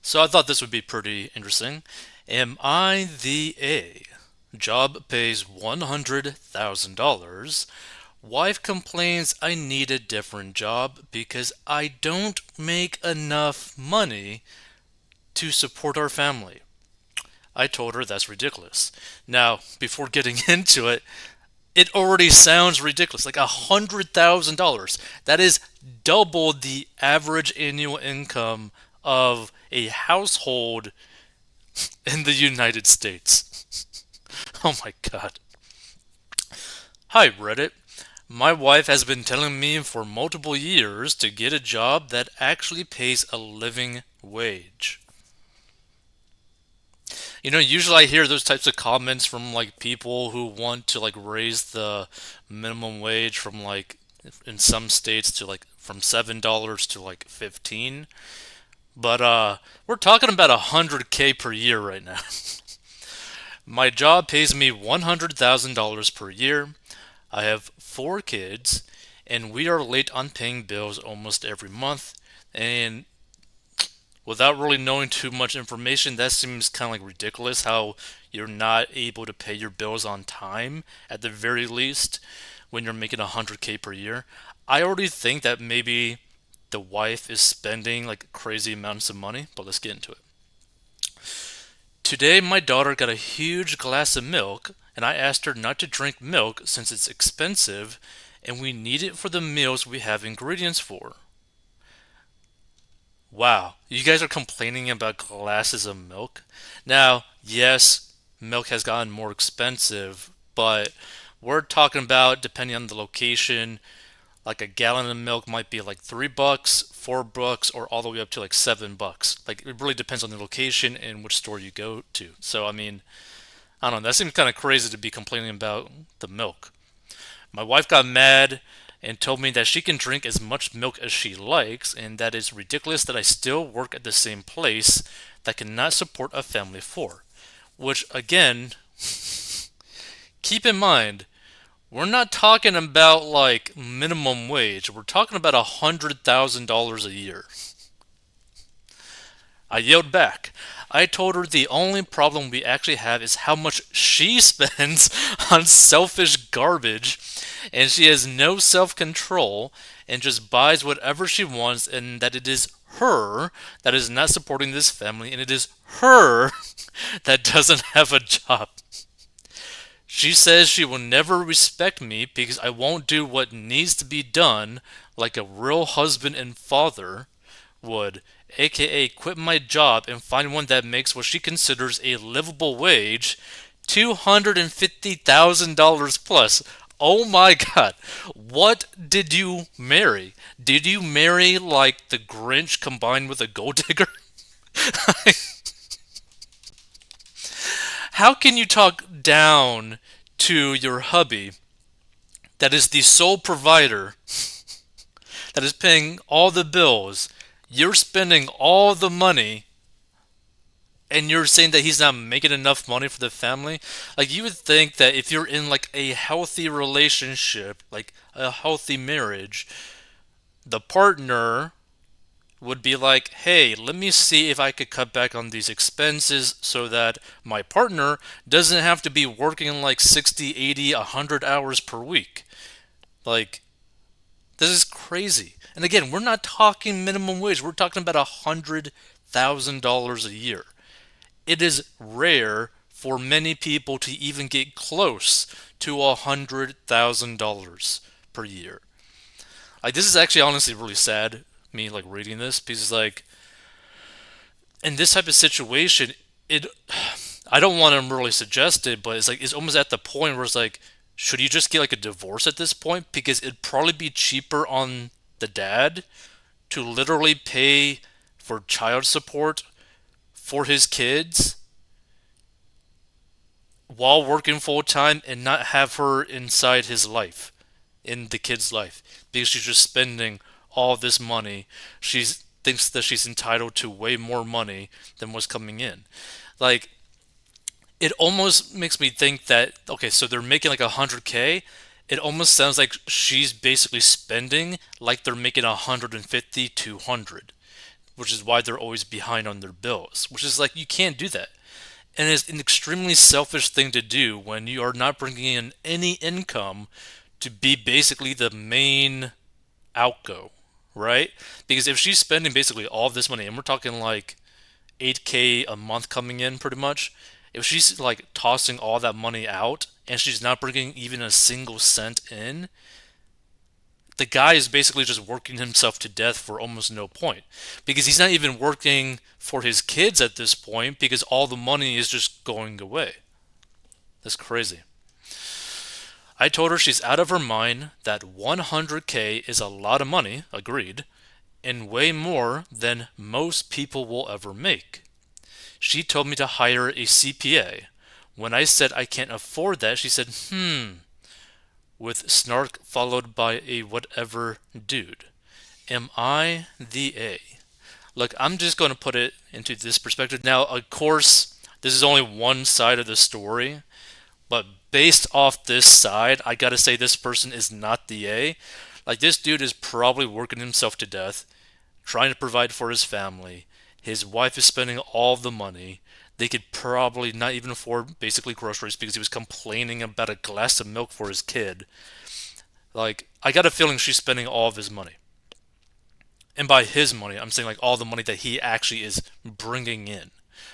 So I thought this would be pretty interesting. Am I the A? Job pays $100,000. Wife complains I need a different job because I don't make enough money to support our family. I told her that's ridiculous. Now, before getting into it, it already sounds ridiculous. Like $100,000. That is double the average annual income of a household in the United States. Oh my god. Hi, Reddit. My wife has been telling me for multiple years to get a job that actually pays a living wage. Usually I hear those types of comments from like people who want to like raise the minimum wage from like in some states to like from $7 to like 15. But we're talking about 100K per year right now. My job pays me $100,000 per year. I have four kids, and we are late on paying bills almost every month. And without really knowing too much information, that seems kind of like ridiculous how you're not able to pay your bills on time at the very least when you're making 100K per year. I already think that maybe the wife is spending like crazy amounts of money, but let's get into it. Today, my daughter got a huge glass of milk, and I asked her not to drink milk since it's expensive and we need it for the meals we have ingredients for. Wow, you guys are complaining about glasses of milk? Now, yes, milk has gotten more expensive, but we're talking about, depending on the location, like a gallon of milk might be like $3, $4, or all the way up to like $7. Like it really depends on the location and which store you go to. So I mean, I don't know. That seems kind of crazy to be complaining about the milk. My wife got mad and told me that she can drink as much milk as she likes, and that it's ridiculous that I still work at the same place that cannot support a family of four. Which again, keep in mind, we're not talking about like minimum wage. We're talking about $100,000 a year. I yelled back. I told her the only problem we actually have is how much she spends on selfish garbage, and she has no self control and just buys whatever she wants, and that it is her that is not supporting this family, and it is her that doesn't have a job. She says she will never respect me because I won't do what needs to be done like a real husband and father would, aka quit my job and find one that makes what she considers a livable wage, $250,000 plus. Oh my god. What did you marry? Did you marry like the Grinch combined with a gold digger? How can you talk down to your hubby that is the sole provider, that is paying all the bills? You're spending all the money and you're saying that he's not making enough money for the family. Like, you would think that if you're in like a healthy relationship, like a healthy marriage, the partner would be like, hey, let me see if I could cut back on these expenses so that my partner doesn't have to be working like 60, 80, 100 hours per week. Like, this is crazy. And again, we're not talking minimum wage, we're talking about $100,000 a year. It is rare for many people to even get close to $100,000 per year. Like, this is actually honestly really sad, me like reading this, because like in this type of situation, it I don't want to really suggest it, but it's like it's almost at the point where it's like, should you just get like a divorce at this point? Because it'd probably be cheaper on the dad to literally pay for child support for his kids while working full time and not have her inside his life, in the kid's life, because she's just spending all this money. She thinks that she's entitled to way more money than what's coming in. Like, it almost makes me think that, okay, so they're making like 100K. It almost sounds like she's basically spending like they're making 150, 200, which is why they're always behind on their bills, which is like, you can't do that. And it's an extremely selfish thing to do when you are not bringing in any income to be basically the main outgo, right? Because if she's spending basically all of this money, and we're talking like 8K a month coming in pretty much, if she's like tossing all that money out and she's not bringing even a single cent in, the guy is basically just working himself to death for almost no point, because he's not even working for his kids at this point because all the money is just going away. That's crazy. I told her she's out of her mind, that 100K is a lot of money, agreed, and way more than most people will ever make. She told me to hire a CPA. When I said I can't afford that, she said, with snark followed by a whatever dude. Am I the A? Look, I'm just going to put it into this perspective. Now, of course, this is only one side of the story, but based off this side, I gotta say this person is not the A. Like, this dude is probably working himself to death, trying to provide for his family. His wife is spending all the money. They could probably not even afford basically groceries because he was complaining about a glass of milk for his kid. Like, I got a feeling she's spending all of his money. And by his money, I'm saying like all the money that he actually is bringing in.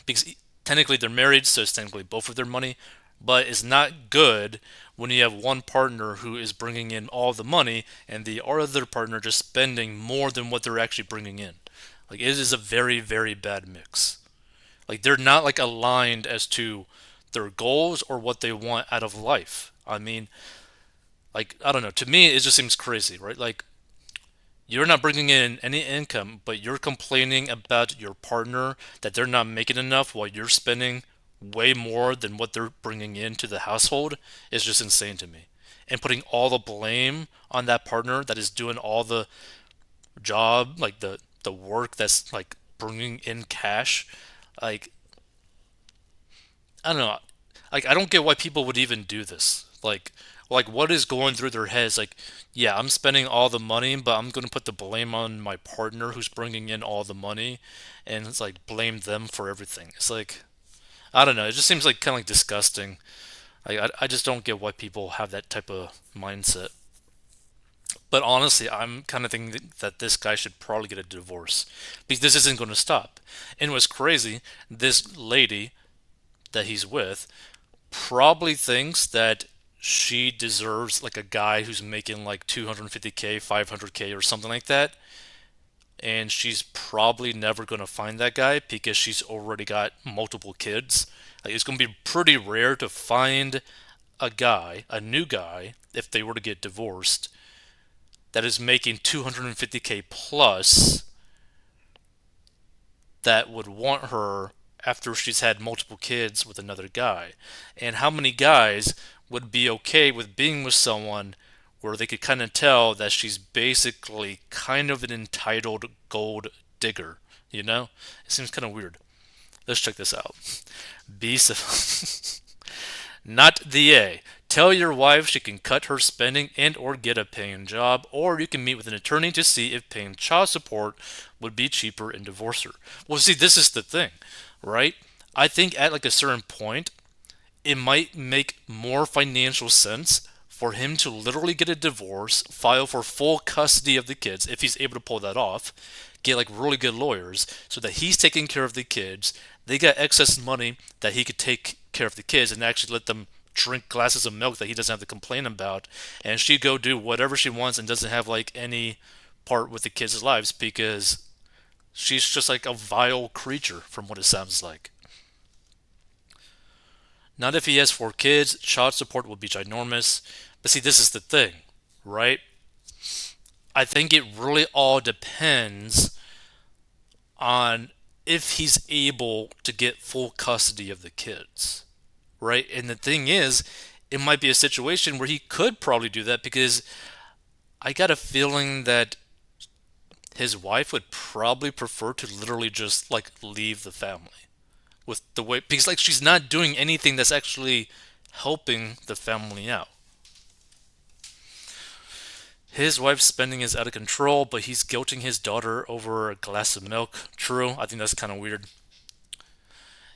Because technically they're married, so it's technically both of their money. But it's not good when you have one partner who is bringing in all the money and the other partner just spending more than what they're actually bringing in. Like, it is a very, very bad mix. Like, they're not like aligned as to their goals or what they want out of life. I mean, like, I don't know. To me, it just seems crazy, right? Like, you're not bringing in any income, but you're complaining about your partner that they're not making enough while you're spending way more than what they're bringing into the household is just insane to me. And putting all the blame on that partner that is doing all the job, like the work that's like bringing in cash, like, I don't know. Like, I don't get why people would even do this. Like what is going through their heads? Like, yeah, I'm spending all the money, but I'm going to put the blame on my partner who's bringing in all the money, and it's like blame them for everything. It's like, I don't know. It just seems like kind of like disgusting. I just don't get why people have that type of mindset. But honestly, I'm kind of thinking that this guy should probably get a divorce because this isn't going to stop. And what's crazy, this lady that he's with probably thinks that she deserves like a guy who's making like 250K, 500K, or something like that. And she's probably never going to find that guy because she's already got multiple kids. Like, it's going to be pretty rare to find a guy, a new guy, if they were to get divorced, that is making 250K plus, that would want her after she's had multiple kids with another guy. And how many guys would be okay with being with someone where they could kind of tell that she's basically kind of an entitled gold digger, you know? It seems kind of weird. Let's check this out. Be civil. Not the A. Tell your wife she can cut her spending and or get a paying job, or you can meet with an attorney to see if paying child support would be cheaper and divorce her. Well, see, this is the thing, right? I think at like a certain point, it might make more financial sense for him to literally get a divorce, file for full custody of the kids if he's able to pull that off, get like really good lawyers so that he's taking care of the kids. They got excess money that he could take care of the kids and actually let them drink glasses of milk that he doesn't have to complain about, and she go do whatever she wants and doesn't have like any part with the kids' lives because she's just like a vile creature from what it sounds like. Not if he has four kids, child support will be ginormous. But see, this is the thing, right? I think it really all depends on if he's able to get full custody of the kids, right? And the thing is, it might be a situation where he could probably do that because I got a feeling that his wife would probably prefer to literally just like leave the family with the way, because like she's not doing anything that's actually helping the family out. His wife's spending is out of control, but he's guilting his daughter over a glass of milk. True, I think that's kind of weird.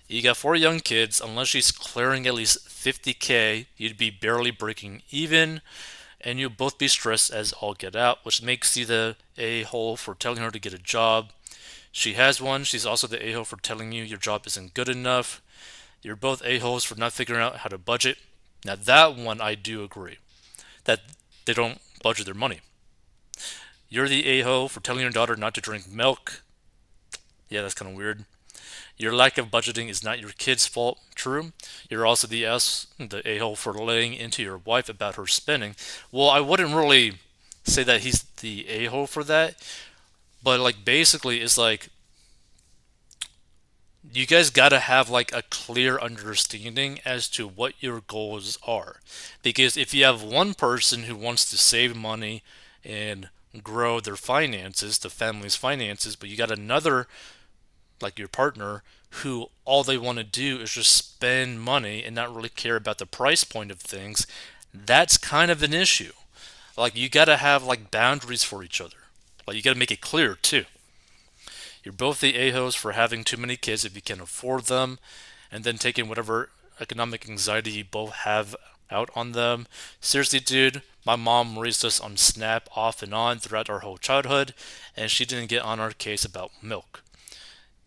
You got four young kids. Unless she's clearing at least 50K, you'd be barely breaking even, and you'll both be stressed as all get out, which makes you the a hole for telling her to get a job. She has one. She's also the a hole for telling you your job isn't good enough. You're both a holes for not figuring out how to budget. Now, that one I do agree that they don't budget their money. You're the a hole for telling your daughter not to drink milk. Yeah, that's kind of weird. Your lack of budgeting is not your kid's fault. True. You're also the a-hole for laying into your wife about her spending. Well, I wouldn't really say that he's the a-hole for that, but like basically it's like you guys got to have like a clear understanding as to what your goals are. Because if you have one person who wants to save money and grow their finances, the family's finances, but you got another like your partner who all they want to do is just spend money and not really care about the price point of things, that's kind of an issue. Like you got to have like boundaries for each other. Like you got to make it clear too. You're both the a-holes for having too many kids if you can afford them, and then taking whatever economic anxiety you both have out on them. Seriously, dude, my mom raised us on Snap off and on throughout our whole childhood, and she didn't get on our case about milk.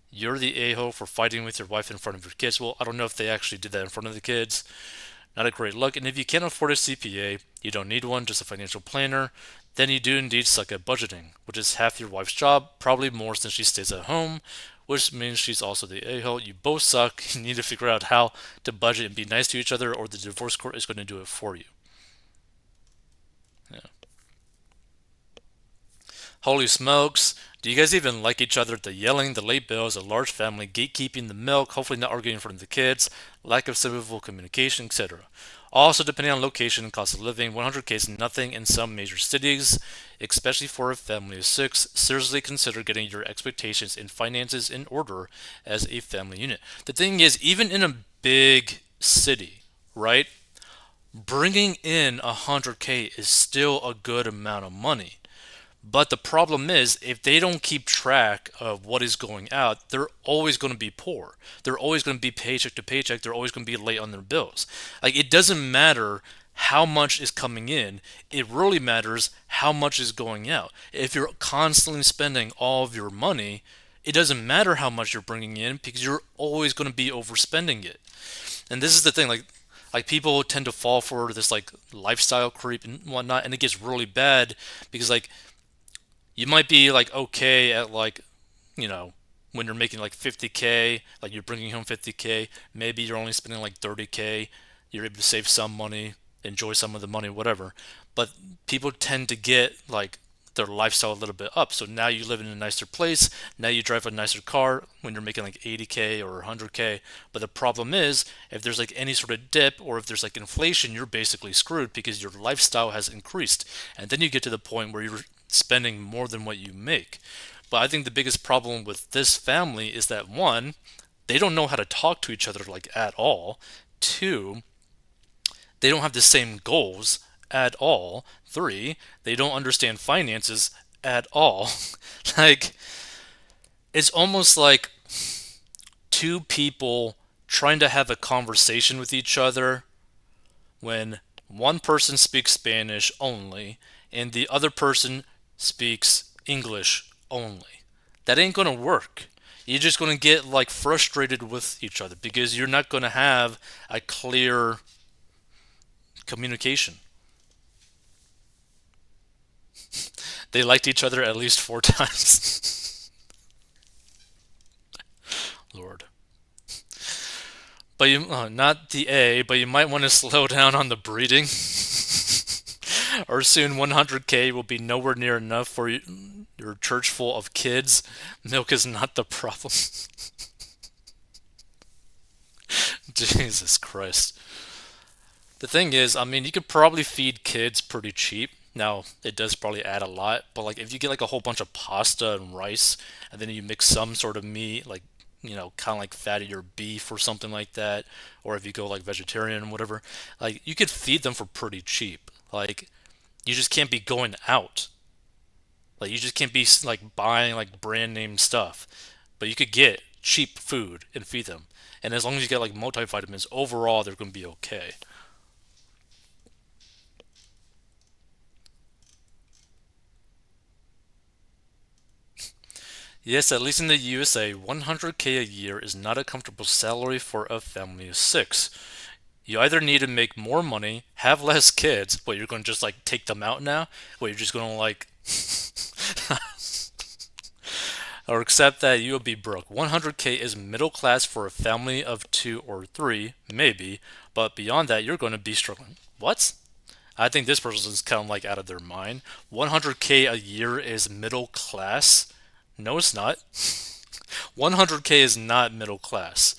You're the a-hole for fighting with your wife in front of your kids. Well, I don't know if they actually did that in front of the kids. Not a great look. And if you can't afford a CPA, you don't need one, just a financial planner, then you do indeed suck at budgeting, which is half your wife's job, probably more since she stays at home, which means she's also the a-hole. You both suck. You need to figure out how to budget and be nice to each other, or the divorce court is going to do it for you. Yeah. Holy smokes. Do you guys even like each other? The yelling, the late bills, a large family, gatekeeping the milk, hopefully not arguing in front of the kids, lack of civil communication, etc. Also, depending on location and cost of living, 100K is nothing in some major cities, especially for a family of six. Seriously consider getting your expectations and finances in order as a family unit. The thing is, even in a big city, right? Bringing in 100K is still a good amount of money. But the problem is, if they don't keep track of what is going out, they're always going to be poor. They're always going to be paycheck to paycheck. They're always going to be late on their bills. Like, it doesn't matter how much is coming in, it really matters how much is going out. If you're constantly spending all of your money, it doesn't matter how much you're bringing in because you're always going to be overspending it. And this is the thing, like people tend to fall for this like lifestyle creep and whatnot, and it gets really bad because like you might be like okay at like you know when you're making like 50K, like you're bringing home 50K, maybe you're only spending like 30K, you're able to save some money, enjoy some of the money, whatever. But people tend to get like their lifestyle a little bit up. So now you live in a nicer place, now you drive a nicer car when you're making like 80K or 100K. But the problem is if there's like any sort of dip or if there's like inflation, you're basically screwed because your lifestyle has increased. And then you get to the point where you're spending more than what you make. But I think the biggest problem with this family is that one, they don't know how to talk to each other like at all. Two, they don't have the same goals at all. Three, they don't understand finances at all. Like, it's almost like two people trying to have a conversation with each other when one person speaks Spanish only and the other person speaks English only. That ain't gonna work. You're just gonna get like frustrated with each other because you're not gonna have a clear communication. They liked each other at least four times. Lord. But you, not the A, but you might want to slow down on the breeding. Or soon 100K will be nowhere near enough for your church full of kids. Milk is not the problem. Jesus Christ. The thing is, I mean, you could probably feed kids pretty cheap. Now, it does probably add a lot, but like if you get like a whole bunch of pasta and rice, and then you mix some sort of meat, like kind of like fatty or beef or something like that, or if you go like vegetarian and whatever, like you could feed them for pretty cheap. Like You just can't be going out. Like you just can't be like buying like brand name stuff. But you could get cheap food and feed them. And as long as you get like multivitamins, overall they're going to be okay. Yes, at least in the USA, 100K a year is not a comfortable salary for a family of six. You either need to make more money, have less kids, but you're going to just like take them out now, or you're just going to like, or accept that you'll be broke. 100K is middle class for a family of two or three, maybe, but beyond that, you're going to be struggling. What? I think this person's kind of like out of their mind. 100K a year is middle class? No, it's not. 100K is not middle class.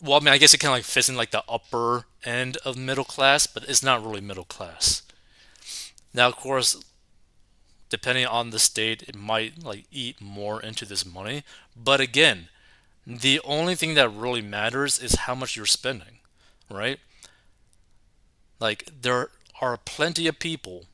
Well, I mean, I guess it kind of like fits in like the upper end of middle class, but it's not really middle class. Now, of course, depending on the state, it might like eat more into this money. But again, the only thing that really matters is how much you're spending, right? Like there are plenty of people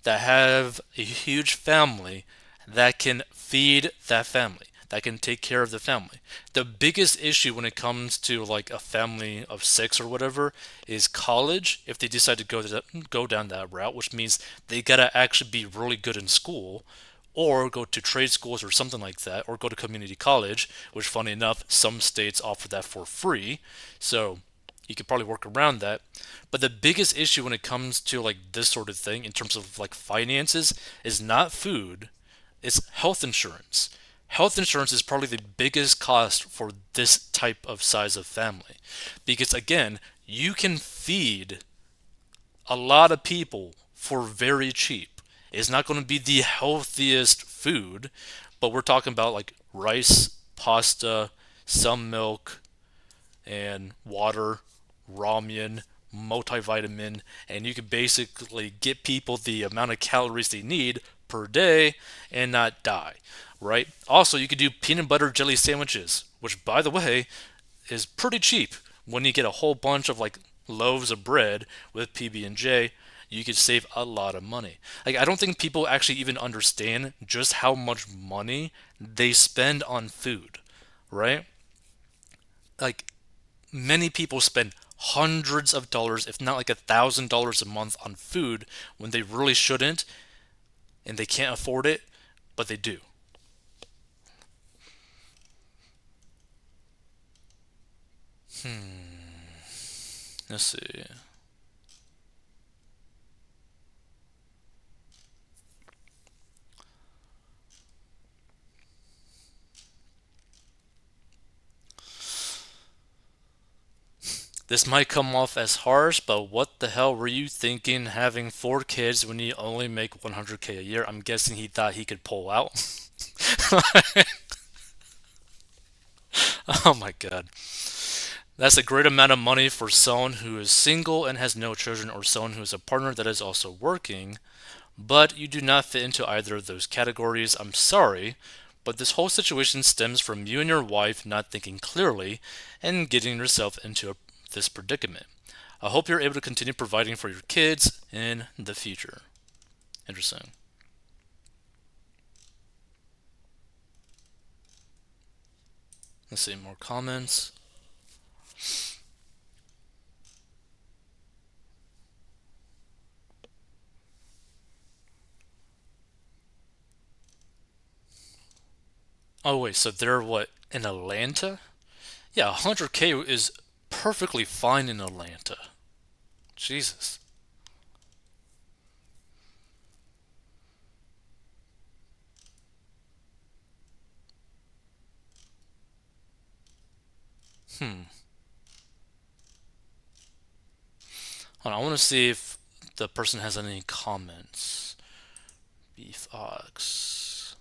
that have a huge family that can feed that family, that can take care of the family. The biggest issue when it comes to like a family of six or whatever is college if they decide to go down that route, which means they gotta actually be really good in school or go to trade schools or something like that, or go to community college, which funny enough, some states offer that for free. So you could probably work around that. But the biggest issue when it comes to like this sort of thing in terms of like finances is not food, it's health insurance. Health insurance is probably the biggest cost for this type of size of family. Because again, you can feed a lot of people for very cheap. It's not going to be the healthiest food, but we're talking about like rice, pasta, some milk, and water, ramen, multivitamin, and you can basically get people the amount of calories they need per day and not die, right? Also, you could do peanut butter jelly sandwiches, which, by the way, is pretty cheap. When you get a whole bunch of like loaves of bread with PB&J, you could save a lot of money. Like I don't think people actually even understand just how much money they spend on food, right? Like many people spend hundreds of dollars, if not like $1,000 a month on food when they really shouldn't and they can't afford it, but they do. Let's see. This might come off as harsh, but what the hell were you thinking having four kids when you only make 100K a year? I'm guessing he thought he could pull out. Oh my god. That's a great amount of money for someone who is single and has no children, or someone who is a partner that is also working. But you do not fit into either of those categories. I'm sorry, but this whole situation stems from you and your wife not thinking clearly and getting yourself into this predicament. I hope you're able to continue providing for your kids in the future. Interesting. Let's see more comments. Oh wait, so they're what, in Atlanta? Yeah, 100K is perfectly fine in Atlanta. Jesus. Hmm. Hold on, I want to see if the person has any comments. Beef ox.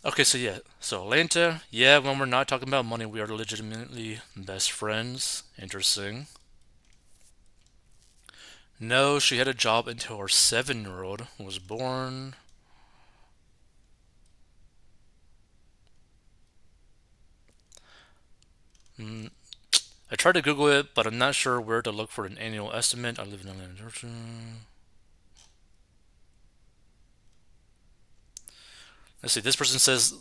Okay, so yeah, so Atlanta, yeah, when we're not talking about money, we are legitimately best friends. Interesting. No, she had a job until her 7-year old was born. Mm, I tried to Google it, but I'm not sure where to look for an annual estimate. I live in Atlanta. Let's see. This person says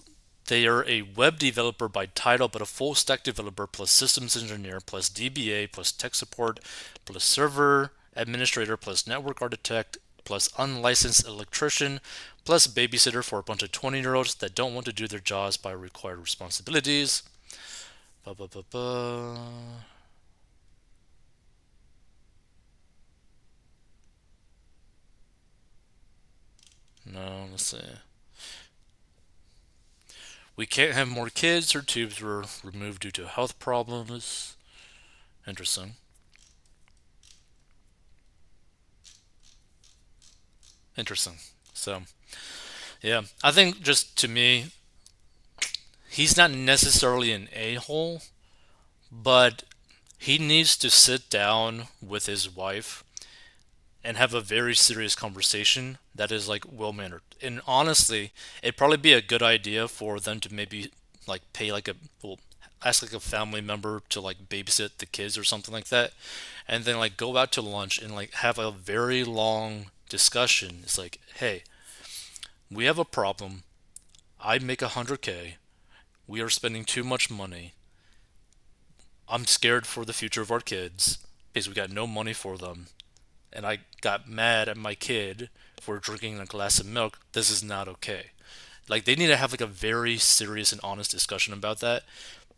they are a web developer by title, but a full stack developer plus systems engineer plus DBA plus tech support plus server administrator plus network architect plus unlicensed electrician plus babysitter for a bunch of 20-year-olds that don't want to do their jobs by required responsibilities. Ba, ba, ba, ba. No, let's see. We can't have more kids. Her tubes were removed due to health problems. Interesting. Interesting. So, yeah, I think just to me, he's not necessarily an a hole, but he needs to sit down with his wife and have a very serious conversation that is like well mannered. And honestly, it'd probably be a good idea for them to maybe like pay like a well, ask like a family member to like babysit the kids or something like that, and then like go out to lunch and like have a very long discussion. It's like, hey, we have a problem. I make 100K. We are spending too much money. I'm scared for the future of our kids because we got no money for them. And I got mad at my kid for drinking a glass of milk. This is not okay. Like they need to have like a very serious and honest discussion about that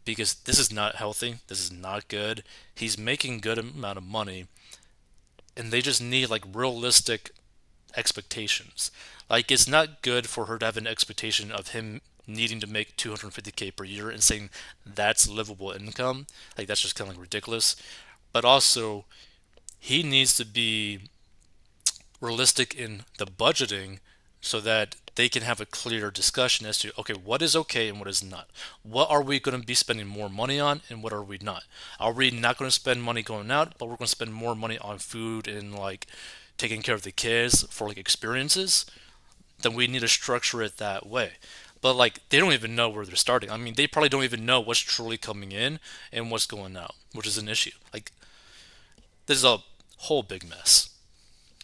because this is not healthy. This is not good. He's making good amount of money and they just need like realistic expectations. Like it's not good for her to have an expectation of him needing to make 250K per year and saying that's livable income. Like that's just kind of like ridiculous. But also he needs to be realistic in the budgeting so that they can have a clear discussion as to okay, what is okay and what is not. What are we going to be spending more money on and what are we not? Are we not going to spend money going out, but we're going to spend more money on food and like taking care of the kids for like experiences? Then we need to structure it that way. But like they don't even know where they're starting. I mean, they probably don't even know what's truly coming in and what's going out, which is an issue. Like this is a whole big mess.